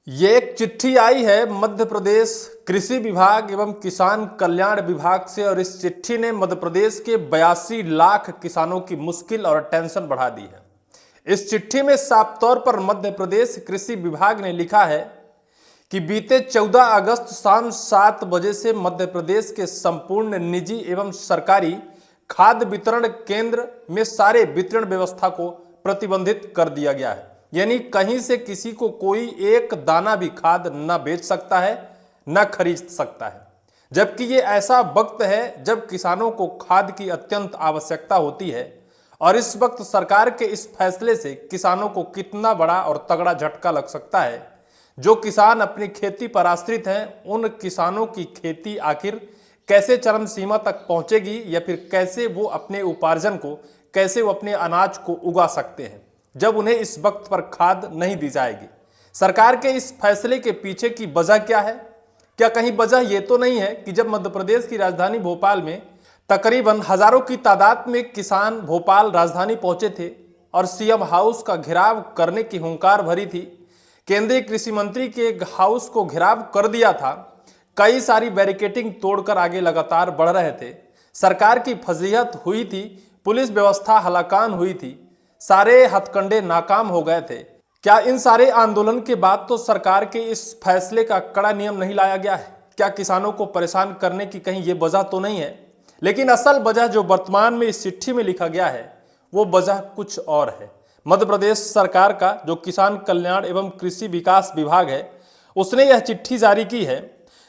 ये एक चिट्ठी आई है मध्य प्रदेश कृषि विभाग एवं किसान कल्याण विभाग से और इस चिट्ठी ने मध्य प्रदेश के 82 लाख किसानों की मुश्किल और टेंशन बढ़ा दी है। इस चिट्ठी में साफ तौर पर मध्य प्रदेश कृषि विभाग ने लिखा है कि बीते 14 अगस्त शाम 7 बजे से मध्य प्रदेश के संपूर्ण निजी एवं सरकारी खाद्य वितरण केंद्र में सारे वितरण व्यवस्था को प्रतिबंधित कर दिया गया है। यानी कहीं से किसी को कोई एक दाना भी खाद न बेच सकता है न खरीद सकता है। जबकि ये ऐसा वक्त है जब किसानों को खाद की अत्यंत आवश्यकता होती है और इस वक्त सरकार के इस फैसले से किसानों को कितना बड़ा और तगड़ा झटका लग सकता है। जो किसान अपनी खेती पर आश्रित हैं, उन किसानों की खेती आखिर कैसे चरम सीमा तक पहुंचेगी या फिर कैसे वो अपने उपार्जन को, कैसे वो अपने अनाज को उगा सकते हैं जब उन्हें इस वक्त पर खाद नहीं दी जाएगी। सरकार के इस फैसले के पीछे की वजह क्या है? क्या कहीं वजह ये तो नहीं है कि जब मध्य प्रदेश की राजधानी भोपाल में तकरीबन हजारों की तादाद में किसान भोपाल राजधानी पहुंचे थे और सीएम हाउस का घेराव करने की हुंकार भरी थी, केंद्रीय कृषि मंत्री के हाउस को घेराव कर दिया था, कई सारी बैरिकेडिंग तोड़कर आगे लगातार बढ़ रहे थे, सरकार की फजीहत हुई थी, पुलिस व्यवस्था हलाकान हुई थी, सारे हथकंडे नाकाम हो गए थे। क्या इन सारे आंदोलन के बाद तो सरकार के इस फैसले का कड़ा नियम नहीं लाया गया है? क्या किसानों को परेशान करने की कहीं ये वजह तो नहीं है? लेकिन असल वजह जो वर्तमान में इस चिट्ठी में लिखा गया है वो वजह कुछ और है। मध्य प्रदेश सरकार का जो किसान कल्याण एवं कृषि विकास विभाग है, उसने यह चिट्ठी जारी की है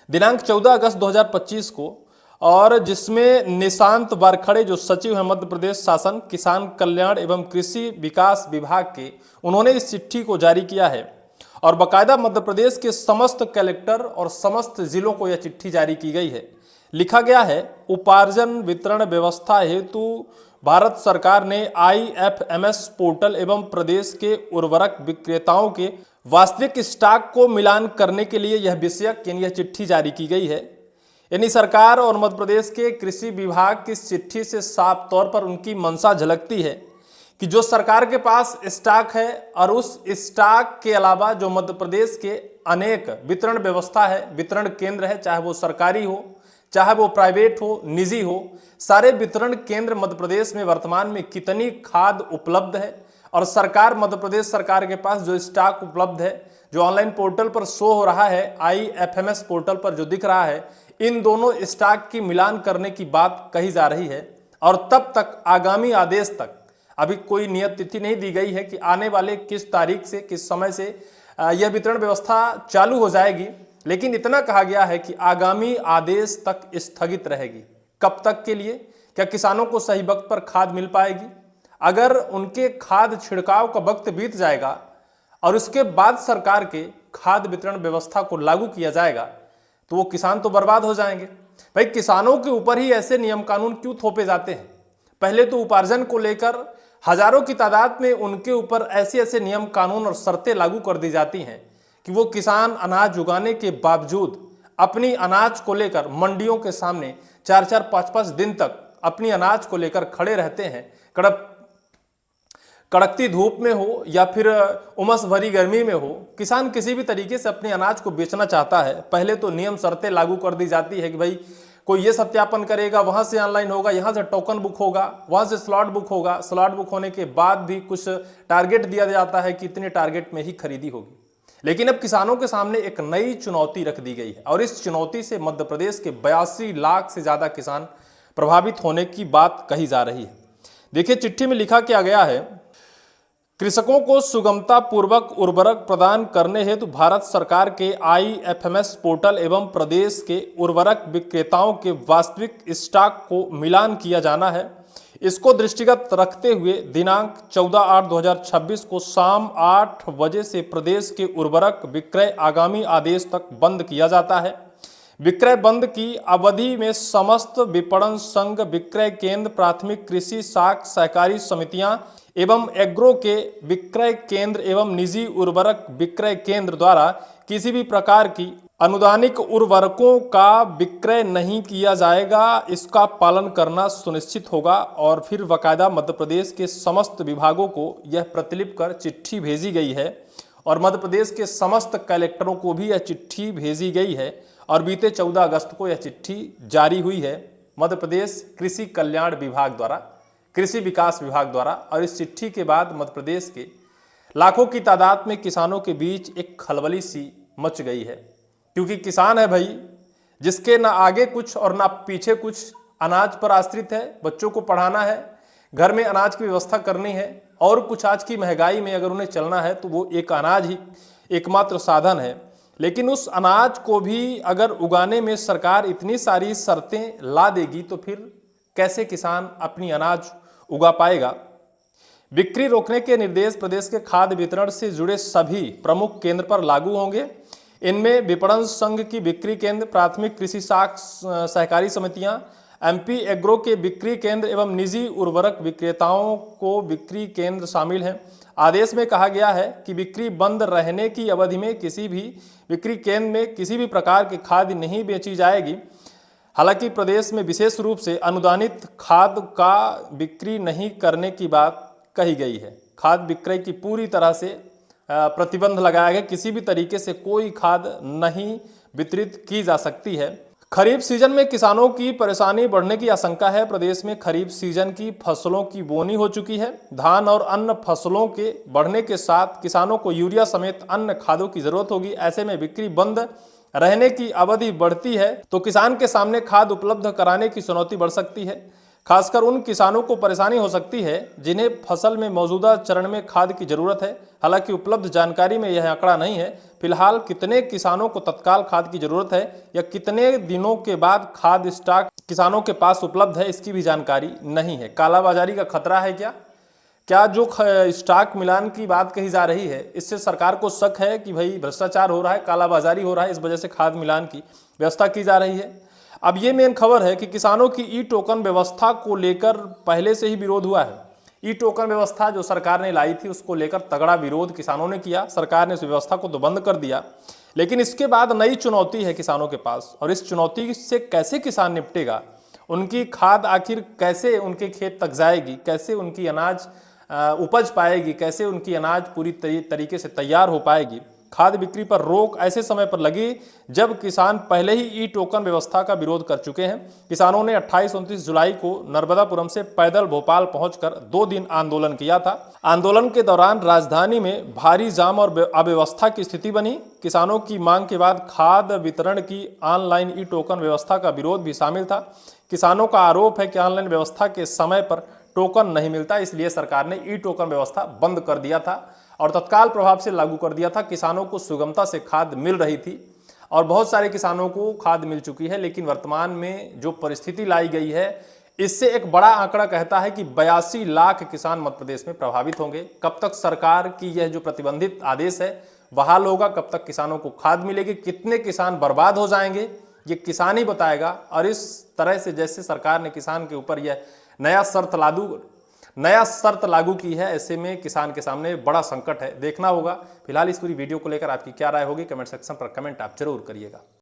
दिनांक 14 अगस्त 2025 को, और जिसमें निशांत वारखड़े जो सचिव हैं मध्य प्रदेश शासन किसान कल्याण एवं कृषि विकास विभाग के, उन्होंने इस चिट्ठी को जारी किया है और बाकायदा मध्य प्रदेश के समस्त कलेक्टर और समस्त जिलों को यह चिट्ठी जारी की गई है। लिखा गया है, उपार्जन वितरण व्यवस्था हेतु भारत सरकार ने IFMS पोर्टल एवं प्रदेश के उर्वरक विक्रेताओं के वास्तविक स्टॉक को मिलान करने के लिए यह विषयक यह चिट्ठी जारी की गई है। यानी सरकार और मध्य प्रदेश के कृषि विभाग की चिट्ठी से साफ तौर पर उनकी मंशा झलकती है कि जो सरकार के पास स्टॉक है और उस स्टॉक के अलावा जो मध्य प्रदेश के अनेक वितरण व्यवस्था है, वितरण केंद्र है, चाहे वो सरकारी हो चाहे वो प्राइवेट हो, निजी हो, सारे वितरण केंद्र मध्य प्रदेश में वर्तमान में कितनी खाद उपलब्ध है और सरकार मध्य प्रदेश सरकार के पास जो स्टॉक उपलब्ध है, जो ऑनलाइन पोर्टल पर शो हो रहा है, IFMS पोर्टल पर जो दिख रहा है, इन दोनों स्टॉक की मिलान करने की बात कही जा रही है। और तब तक आगामी आदेश तक अभी कोई नियत तिथि नहीं दी गई है कि आने वाले किस तारीख से, किस समय से यह वितरण व्यवस्था चालू हो जाएगी, लेकिन इतना कहा गया है कि आगामी आदेश तक स्थगित रहेगी। कब तक के लिए? क्या किसानों को सही वक्त पर खाद मिल पाएगी? अगर उनके खाद छिड़काव का वक्त बीत जाएगा और उसके बाद सरकार के खाद वितरण व्यवस्था को लागू किया जाएगा तो वो किसान तो बर्बाद हो जाएंगे। भाई, किसानों के ऊपर ही ऐसे नियम कानून क्यों थोपे जाते हैं? पहले तो उपार्जन को लेकर हजारों की तादाद में उनके ऊपर ऐसे ऐसे नियम कानून और शर्तें लागू कर दी जाती हैं कि वो किसान अनाज उगाने के बावजूद अपनी अनाज को लेकर मंडियों के सामने 4-4, 5-5 दिन तक अपनी अनाज को लेकर खड़े रहते हैं। कड़कती धूप में हो या फिर उमस भरी गर्मी में हो, किसान किसी भी तरीके से अपने अनाज को बेचना चाहता है। पहले तो नियम शर्तें लागू कर दी जाती है कि भाई कोई ये सत्यापन करेगा, वहां से ऑनलाइन होगा, यहाँ से टोकन बुक होगा, वहां से स्लॉट बुक होगा। स्लॉट बुक होने के बाद भी कुछ टारगेट दिया जाता है कि इतने टारगेट में ही खरीदी होगी। लेकिन अब किसानों के सामने एक नई चुनौती रख दी गई है और इस चुनौती से मध्य प्रदेश के 82 लाख से ज्यादा किसान प्रभावित होने की बात कही जा रही है। देखिए, चिट्ठी में लिखा क्या गया है, कृषकों को सुगमता पूर्वक उर्वरक प्रदान करने हेतु भारत सरकार के IFMS पोर्टल एवं प्रदेश के उर्वरक विक्रेताओं के वास्तविक स्टॉक को मिलान किया जाना है। इसको दृष्टिगत रखते हुए दिनांक 14/8/2026 को शाम 8 बजे से प्रदेश के उर्वरक विक्रय आगामी आदेश तक बंद किया जाता है। विक्रय बंद की अवधि में समस्त विपणन संघ, विक्रय केंद्र, प्राथमिक कृषि साख सहकारी समितियां एवं एग्रो के विक्रय केंद्र एवं निजी उर्वरक विक्रय केंद्र द्वारा किसी भी प्रकार की अनुदानिक उर्वरकों का विक्रय नहीं किया जाएगा। इसका पालन करना सुनिश्चित होगा। और फिर बाकायदा मध्य प्रदेश के समस्त विभागों को यह प्रतिलिपि कर चिट्ठी भेजी गई है और मध्य प्रदेश के समस्त कलेक्टरों को भी यह चिट्ठी भेजी गई है और बीते 14 अगस्त को यह चिट्ठी जारी हुई है मध्य प्रदेश कृषि कल्याण विभाग द्वारा, कृषि विकास विभाग द्वारा। और इस चिट्ठी के बाद मध्य प्रदेश के लाखों की तादाद में किसानों के बीच एक खलबली सी मच गई है, क्योंकि किसान है भाई जिसके ना आगे कुछ और ना पीछे कुछ, अनाज पर आश्रित है, बच्चों को पढ़ाना है, घर में अनाज की व्यवस्था करनी है और कुछ आज की महंगाई में अगर उन्हें चलना है तो वो एक अनाज ही एकमात्र साधन है। लेकिन उस अनाज को भी अगर उगाने में सरकार इतनी सारी शर्तें ला देगी तो फिर कैसे किसान अपनी अनाज उगा पाएगा। बिक्री रोकने के निर्देश प्रदेश के खाद्य वितरण से जुड़े सभी प्रमुख केंद्र पर लागू होंगे। इनमें विपणन संघ की बिक्री केंद्र, प्राथमिक कृषि साख सहकारी समितियां, एमपी एग्रो के बिक्री केंद्र एवं निजी उर्वरक विक्रेताओं को बिक्री केंद्र शामिल हैं। आदेश में कहा गया है कि बिक्री बंद रहने की अवधि में किसी भी बिक्री केंद्र में किसी भी प्रकार की खाद नहीं बेची जाएगी। हालांकि प्रदेश में विशेष रूप से अनुदानित खाद का बिक्री नहीं करने की बात कही गई है। खाद विक्रय की पूरी तरह से प्रतिबंध लगाया गया, किसी भी तरीके से कोई खाद नहीं वितरित की जा सकती है। खरीफ सीजन में किसानों की परेशानी बढ़ने की आशंका है। प्रदेश में खरीफ सीजन की फसलों की बोनी हो चुकी है। धान और अन्य फसलों के बढ़ने के साथ किसानों को यूरिया समेत अन्य खादों की जरूरत होगी। ऐसे में बिक्री बंद रहने की अवधि बढ़ती है तो किसान के सामने खाद उपलब्ध कराने की चुनौती बढ़ सकती है। खासकर उन किसानों को परेशानी हो सकती है जिन्हें फसल में मौजूदा चरण में खाद की जरूरत है। हालांकि उपलब्ध जानकारी में यह आंकड़ा नहीं है फिलहाल कितने किसानों को तत्काल खाद की जरूरत है या कितने दिनों के बाद खाद स्टॉक किसानों के पास उपलब्ध है, इसकी भी जानकारी नहीं है। कालाबाजारी का खतरा है क्या जो स्टॉक मिलान की बात कही जा रही है इससे सरकार को शक है कि भाई भ्रष्टाचार हो रहा है, कालाबाजारी हो रहा है, इस वजह से खाद मिलान की व्यवस्था की जा रही है। अब ये मेन खबर है कि किसानों की ई टोकन व्यवस्था को लेकर पहले से ही विरोध हुआ है। ई टोकन व्यवस्था जो सरकार ने लाई थी उसको लेकर तगड़ा विरोध किसानों ने किया। सरकार ने इस व्यवस्था को तो बंद कर दिया, लेकिन इसके बाद नई चुनौती है किसानों के पास, और इस चुनौती से कैसे किसान निपटेगा, उनकी खाद आखिर कैसे उनके खेत तक जाएगी, कैसे उनकी अनाज उपज पाएगी, कैसे उनकी अनाज पूरी तरीके से तैयार हो पाएगी। खाद बिक्री पर रोक ऐसे समय पर लगी जब किसान पहले ही ई टोकन व्यवस्था का विरोध कर चुके हैं। किसानों ने 28-29 जुलाई को नर्मदापुरम से पैदल भोपाल पहुंचकर 2 दिन आंदोलन किया था। आंदोलन के दौरान राजधानी में भारी जाम और अव्यवस्था की स्थिति बनी। किसानों की मांग के बाद खाद वितरण की ऑनलाइन ई टोकन व्यवस्था का विरोध भी शामिल था। किसानों का आरोप है कि ऑनलाइन व्यवस्था के समय पर टोकन नहीं मिलता, इसलिए सरकार ने ई टोकन व्यवस्था बंद कर दिया था और तत्काल प्रभाव से लागू कर दिया था। किसानों को सुगमता से खाद मिल रही थी और बहुत सारे किसानों को खाद मिल चुकी है, लेकिन वर्तमान में जो परिस्थिति लाई गई है इससे एक बड़ा आंकड़ा कहता है कि 82 लाख किसान मध्य प्रदेश में प्रभावित होंगे। कब तक सरकार की यह जो प्रतिबंधित आदेश है बहाल होगा, कब तक किसानों को खाद मिलेगी, कितने किसान बर्बाद हो जाएंगे, ये किसान ही बताएगा। और इस तरह से जैसे सरकार ने किसान के ऊपर यह नया शर्त लागू की है, ऐसे में किसान के सामने बड़ा संकट है, देखना होगा। फिलहाल इस पूरी वीडियो को लेकर आपकी क्या राय होगी, कमेंट सेक्शन पर कमेंट आप जरूर करिएगा।